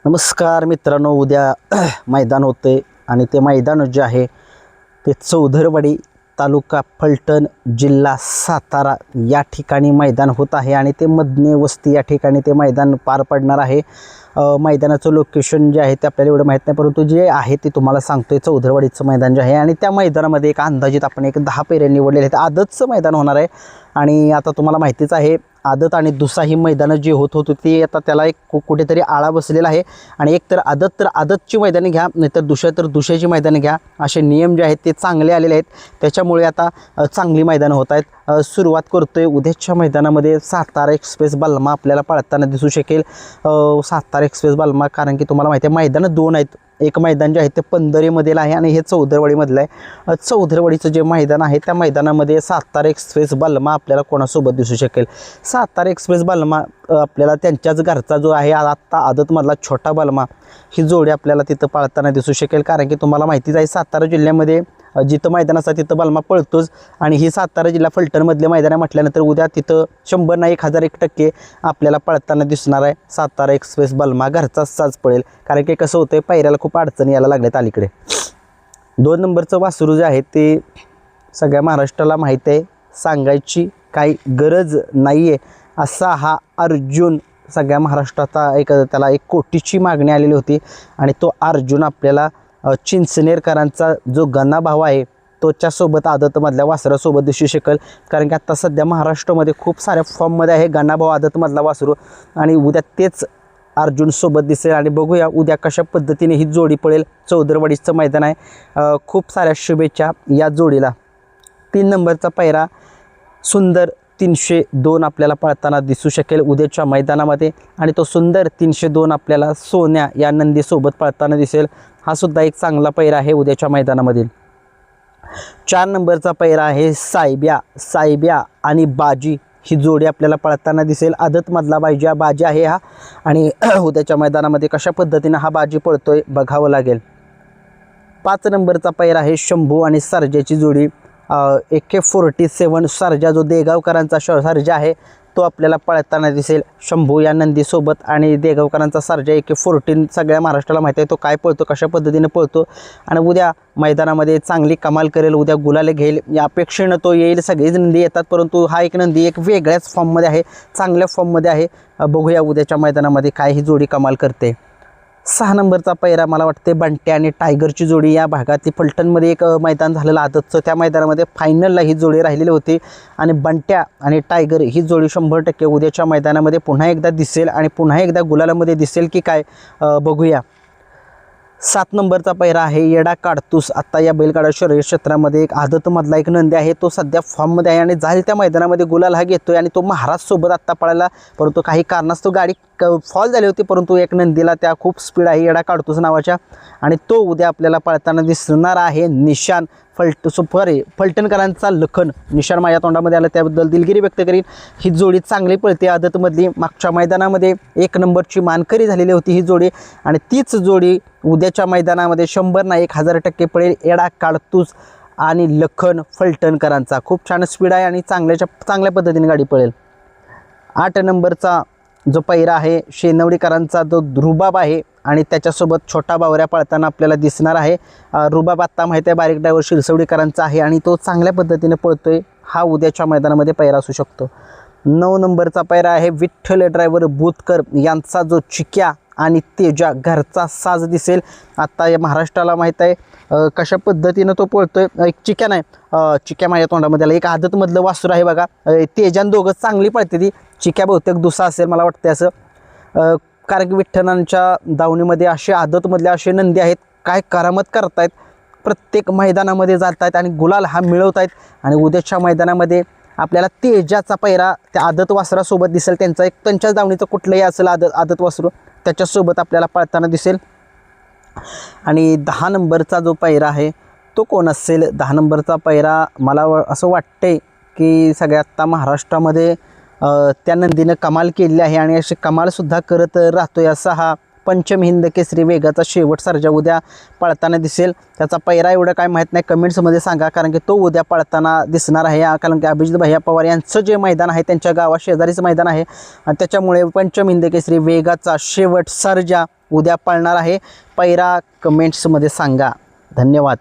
नमस्कार मित्रांनो, उद्या मैदान होते आणि ते मैदान जे आहे ते चौधरवाडी तालुका फलटण जिल्हा सातारा या ठिकाणी मैदान होत आहे आणि ते मधने वस्ती या ठिकाणी ते मैदान पार पडणार आहे। मैदानाचं लोकेशन जे आहे ते आपल्याला एवढं माहीत नाही, परंतु जे आहे ते तुम्हाला सांगतोय। चौधरवाडीचं मैदान जे आहे आणि त्या मैदानामध्ये एक अंदाजित आपण 10 पेरे निवडलेले आहेत। आदतचं मैदान होणार आहे आणि आता तुम्हाला माहितीच आहे आदत आणि दुसा ही मैदानं जी होत होती आता त्याला एक कुठेतरी आळा बसलेला आहे आणि एक तर आदतची मैदाने घ्या, नाहीतर दुसऱ्याची मैदाने घ्या, असे नियम जे आहेत ते चांगले आलेले आहेत। त्याच्यामुळे आता चांगली मैदानं होत आहेत। सुरुवात करतोय उद्याच्या मैदानामध्ये सातारा एक्सप्रेस बलमा आपल्याला पळताना दिसू शकेल। सातारा एक्सप्रेस बलमा, कारण की तुम्हाला माहिती आहे मैदानं दोन आहेत। एक मैदान जे आहे ते पंधरेमधील आहे आणि हे चौधरवाडीमधलं आहे। चौधरवाडीचं जे मैदान आहे त्या मैदानामध्ये सातारा एक्सप्रेस बलमा आपल्याला कोणासोबत दिसू शकेल। सातारा एक्सप्रेस बलमा आपल्याला त्यांच्याच घरचा जो आहे आत्ता आदतमधला छोटा बलमा ही जोडी आपल्याला तिथं पाळताना दिसू शकेल। कारण की तुम्हाला माहितीच आहे सातारा जिल्ह्यामध्ये जिथं मैदान असतं तिथं बलमा पळतोच आणि ही सातारा जिल्हा फलटणमधले मैदान म्हटल्यानंतर उद्या तिथं 100 ना 1001% आपल्याला पळताना दिसणार आहे। सातारा एक्सप्रेस बलमा घरचाच साज पळेल, कारण की कसं होतंय पायऱ्याला खूप अडचणी यायला लागल्यात अलीकडे। 2 नंबरचं वासरू जे आहे ते सगळ्या महाराष्ट्राला माहीत आहे, सांगायची काही गरज नाही आहे। असा हा अर्जुन सगळ्या महाराष्ट्राचा त्याला 1 कोटीची मागणी आलेली होती आणि तो अर्जुन आपल्याला चिंचनेरकरांचा जो गणा भाव आहे तोच्यासोबत आदतमधल्या वासरासोबत दिसू शकेल। कारण की आत्ता सध्या महाराष्ट्रामध्ये खूप साऱ्या फॉर्ममध्ये आहे गणा भाव आदतमधला वासरू आणि उद्या तेच अर्जुन सोबत दिसेल आणि बघूया उद्या कशा पद्धतीने ही जोडी पळेल। चौधरवाडीचं मैदान आहे। खूप साऱ्या शुभेच्छा या जोडीला। 3 नंबरचा पायरा सुंदर 302 आपल्याला पळताना दिसू शकेल उद्याच्या मैदानामध्ये आणि तो सुंदर 302 आपल्याला सोन्या या नंदीसोबत पळताना दिसेल। हा सुद्धा एक चांगला पैरा आहे उद्याच्या मैदानामधील। 4 नंबरचा पैरा आहे सायब्या आणि बाजी ही जोडी आपल्याला पळताना दिसेल। आदतमधला बाजी आहे हा आणि उद्याच्या मैदानामध्ये कशा पद्धतीने हा बाजी पळतोय बघावं लागेल। 5 नंबरचा पैरा आहे शंभू आणि सर्जाची जोडी। AK47 सर्जा जो देगावकरांचा सर्जा आहे तो आपल्याला पळताना दिसेल शंभू या नंदीसोबत आणि देगावकरांचा सर्जा AK14 सगळ्या महाराष्ट्राला माहिती आहे तो काय पळतो, कशा पद्धतीने पळतो आणि उद्या मैदानामध्ये चांगली कमाल करेल, उद्या गुलाल घेईल या अपेक्षेनं तो येईल। सगळेच नंदी येतात परंतु हा एक नंदी एक वेगळ्याच फॉर्ममध्ये आहे, चांगल्या फॉर्ममध्ये आहे। बघूया उद्याच्या मैदानामध्ये काय ही जोडी कमाल करते। 6 नंबरचा पैरा मला वाटते बंट्या आणि टायगरची जोडी। या भागात फलटणमध्ये एक मैदान झालेलं आदतचं, त्या मैदानामध्ये फायनलला ही जोडी राहिलेली होती आणि बंट्या आणि टायगर ही जोडी 100% उद्याच्या मैदानामध्ये पुन्हा एकदा दिसेल आणि पुन्हा एकदा गुलालामध्ये दिसेल की काय बघूया। 7 नंबरचा पैरा आहे येडा काडतूस। आता या बैलगाडा शर्यत क्षेत्रामध्ये एक आदतमधला एक नंदी आहे, तो सध्या फॉर्ममध्ये आहे आणि जाईल त्या मैदानामध्ये गुलाल हा घेतोय आणि तो महाराजसोबत आत्ता पळाला, परंतु काही कारणास्तव गाडी फॉल झाली होती, परंतु एक नंदीला त्या खूप स्पीड आहे येडा काडतूस नावाच्या आणि तो उद्या आपल्याला पळताना दिसणार आहे। निशान फलटणकरांचा लखन निशान माझ्या तोंडामध्ये आलं त्याबद्दल दिलगिरी व्यक्त करीन। ही जोडी चांगली पळते आदतमधली, मागच्या मैदानामध्ये 1 नंबरची मानकरी झालेली होती ही जोडी आणि तीच जोडी उद्याच्या मैदानामध्ये 100 ना 1000% पळेल। येडा काडतूस आणि लखन फलटणकरांचा खूप छान स्पीड आहे आणि चांगल्या पद्धतीने गाडी पळेल। 8 नंबरचा जो पैरा आहे शेनवडीकरांचा जो रुबाब आहे आणि त्याच्यासोबत छोटा बावऱ्या पळताना आपल्याला दिसणार आहे। रुबाब आत्ता माहिती आहे बारीक ड्रायव्हर शिरसवडीकरांचा आहे आणि तो चांगल्या पद्धतीने पळतोय, हा उद्याच्या मैदानामध्ये पैरा असू शकतो। 9 नंबरचा पैरा आहे विठ्ठल ड्रायव्हर बुतकर यांचा जो चिक्या आणि तेजा घरचा साज दिसेल। आत्ता या महाराष्ट्राला माहीत आहे कशा पद्धतीनं तो पळतोय। एक चिक्या नाही चिक्या माझ्या तोंडामध्ये आला, एक आदतमधलं वासरू आहे बघा तेजान दोघं चांगली पळते ती। चिक्या बहुतेक दुसा असेल मला वाटतं असं, कारण की विठ्ठलांच्या दावणीमध्ये असे आदतमधले असे नंदी आहेत काय करामत करतायत, प्रत्येक मैदानामध्ये जात आहेत आणि गुलाल हा मिळवत आहेत आणि उद्याच्या मैदानामध्ये आपल्याला तेजाचा पैरा त्या आदत वासरासोबत दिसेल। त्यांच्याच दावणीचं कुठलंही असेल आदत वासरू त्याच्यासोबत आपल्याला पळताना दिसेल। आणि 10 नंबरचा जो पैरा आहे तो कोण असेल? 10 नंबरचा पैरा मला असं वाटतंय की सगळ्या आत्ता महाराष्ट्रामध्ये त्या नंदीनं कमाल केलेली आहे आणि अशी कमालसुद्धा करत राहतोय असा हा पंचम हिंद केसरी वेगाचा शेवट सर्जा उद्या पळताना दिसेल. त्याचा पैरा एवढं काय माहीत नाही, कमेंट्समध्ये सांगा, कारण की तो उद्या पळताना दिसणार आहे. कारण की अभिजित भैया पवार यांचं जे मैदान आहे त्यांच्या गावा शेजारीच मैदान आहे आणि त्याच्यामुळे पंचम हिंद केसरी वेगाचा शेवट सर्जा उद्या पळणार आहे. पैरा कमेंट्समध्ये सांगा. धन्यवाद.